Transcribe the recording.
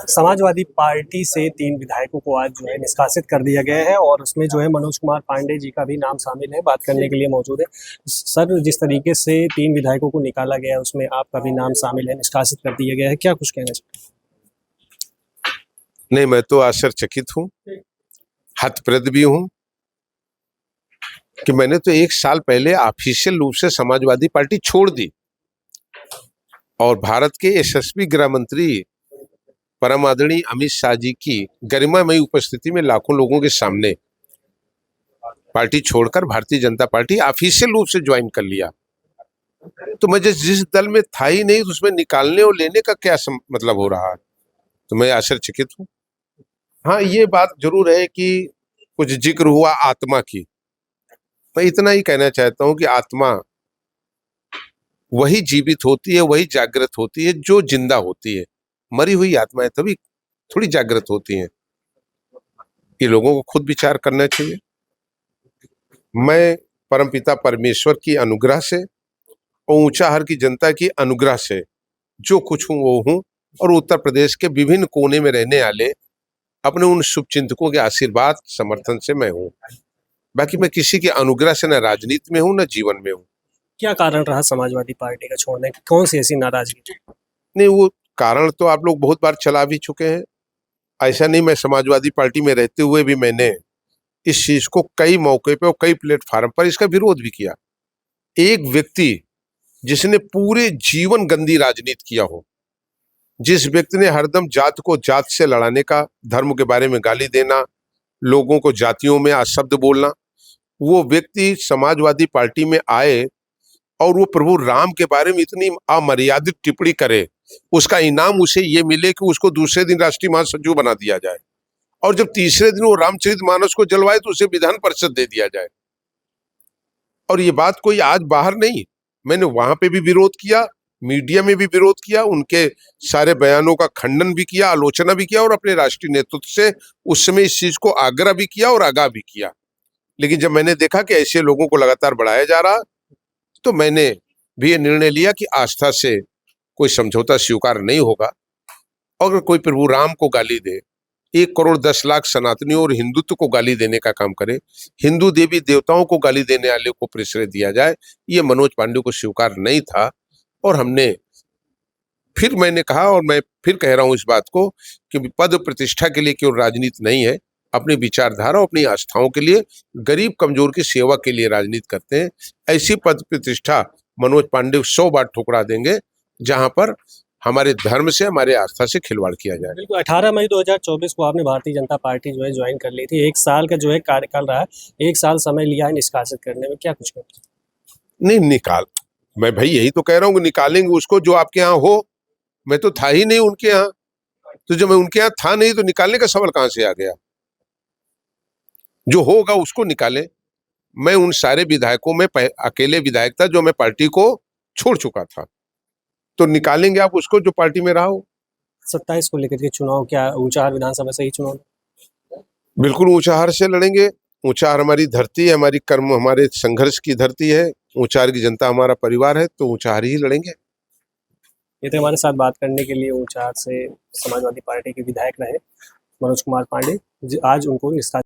Samajwadi party से 3 विधायकों को आज जो है निष्कासित कर दिया गया है और उसमें जो है मनोज कुमार पांडे जी का भी नाम शामिल है। बात करने के लिए मौजूद है। सर, जिस तरीके से 3 विधायकों को निकाला गया है उसमें आपका भी नाम शामिल है, निष्कासित कर दिया गया है, क्या कुछ कहना चाहिए? नहीं, मैं तो आश्चर्यचकित हूँ, हतप्रद भी हूँ कि मैंने तो 1 साल पहले ऑफिशियल रूप से समाजवादी पार्टी छोड़ दी और भारत के यशस्वी गृह मंत्री परम आदरणीय अमित शाह जी की गरिमामयी उपस्थिति में लाखों लोगों के सामने पार्टी छोड़कर भारतीय जनता पार्टी ऑफिशियल रूप से ज्वाइन कर लिया। तो मैं जिस दल में था ही नहीं, तो उसमें निकालने और लेने का क्या मतलब हो रहा है? तो मैं आश्चर्यचकित हूँ। हाँ, ये बात जरूर है कि कुछ जिक्र हुआ आत्मा की। मैं इतना ही कहना चाहता हूँ कि आत्मा वही जीवित होती है, वही जागृत होती है जो जिंदा होती है। मरी हुई आत्माएं तभी थोड़ी जागृत होती हैं। ये लोगों को खुद विचार करना चाहिए। मैं परमपिता परमेश्वर की अनुग्रह से और ऊंचाहर की जनता की अनुग्रह से जो कुछ हूं वो हूं, और उत्तर प्रदेश के विभिन्न कोने में रहने वाले अपने उन शुभचिंतकों के आशीर्वाद समर्थन से मैं हूं। बाकी मैं किसी के अनुग्रह से न राजनीति में हूं न जीवन में हूं। क्या कारण रहा समाजवादी पार्टी का छोड़ने की? कौन सी ऐसी नाराजगी? नहीं, वो कारण तो आप लोग बहुत बार चला भी चुके हैं। ऐसा नहीं, मैं समाजवादी पार्टी में रहते हुए भी मैंने इस चीज को कई मौके पे और कई प्लेटफार्म पर इसका विरोध भी किया। एक व्यक्ति जिसने पूरे जीवन गंदी राजनीति किया हो, जिस व्यक्ति ने हरदम जात को जात से लड़ाने का, धर्म के बारे में गाली देना, लोगों को जातियों में अशब्द बोलना, वो व्यक्ति समाजवादी पार्टी में आए और वो प्रभु राम के बारे में इतनी अमर्यादित टिप्पणी करे, उसका इनाम उसे ये मिले कि उसको दूसरे दिन राष्ट्रीय महासचिव बना दिया जाए, और जब तीसरे दिन वो रामचरितमानस को जलवाए तो उसे विधान परिषद दे दिया जाए। और ये बात कोई आज बाहर नहीं, मैंने वहां पे भी विरोध किया, मीडिया में भी विरोध किया, उनके सारे बयानों का खंडन भी किया, आलोचना भी किया, और अपने राष्ट्रीय नेतृत्व से उस समय इस चीज को आग्रह भी किया और आगाह भी किया। लेकिन जब मैंने देखा कि ऐसे लोगों को लगातार बढ़ाया जा रहा, तो मैंने भी ये निर्णय लिया कि आस्था से कोई समझौता स्वीकार नहीं होगा। अगर कोई प्रभु राम को गाली दे, 1 करोड़ 10 लाख सनातनियों और हिंदुत्व को गाली देने का काम करे, हिंदू देवी देवताओं को गाली देने वाले को प्रश्रय दिया जाए, ये मनोज पांडे को स्वीकार नहीं था। और फिर मैंने कहा, और मैं फिर कह रहा हूं इस बात को, कि पद प्रतिष्ठा के लिए केवल राजनीति नहीं है, अपनी विचारधारा, अपनी आस्थाओं के लिए, गरीब कमजोर की सेवा के लिए राजनीति करते हैं। ऐसी पद प्रतिष्ठा मनोज पांडे 100 बार ठुकरा देंगे जहां पर हमारे धर्म से, हमारे आस्था से खिलवाड़ किया जाए। बिल्कुल, 18 मई 2024 को आपने भारतीय जनता पार्टी जो है ज्वाइन कर ली थी। 1 साल का जो है कार्यकाल रहा, 1 साल समय लिया है निष्कासित करने में, क्या कुछ कहते? नहीं निकाल, मैं भाई यही तो कह रहा हूँ कि निकालेंगे उसको जो आपके यहाँ हो। मैं तो था ही नहीं उनके यहाँ, तो जब मैं उनके यहाँ था नहीं तो निकालने का सवाल कहां से आ गया? जो होगा उसको निकाले। मैं उन सारे विधायकों में अकेले विधायक था जो मैं पार्टी को छोड़ चुका था, तो निकालेंगे आप उसको जो पार्टी में रहा हो। 27 को लेकर के चुनाव, क्या ऊंचाहार विधानसभा से ही चुनाव? बिल्कुल ऊंचाहार से लड़ेंगे। ऊंचाहार हमारी धरती है, हमारी कर्म, हमारे संघर्ष की धरती है। ऊंचाहार की जनता हमारा परिवार है, तो ऊंचाहार ही लड़ेंगे। ये तो हमारे साथ बात करने के लिए ऊंचाहार से समाजवादी पार्टी के विधायक रहे मनोज कुमार पांडे। आज उनको निष्कासित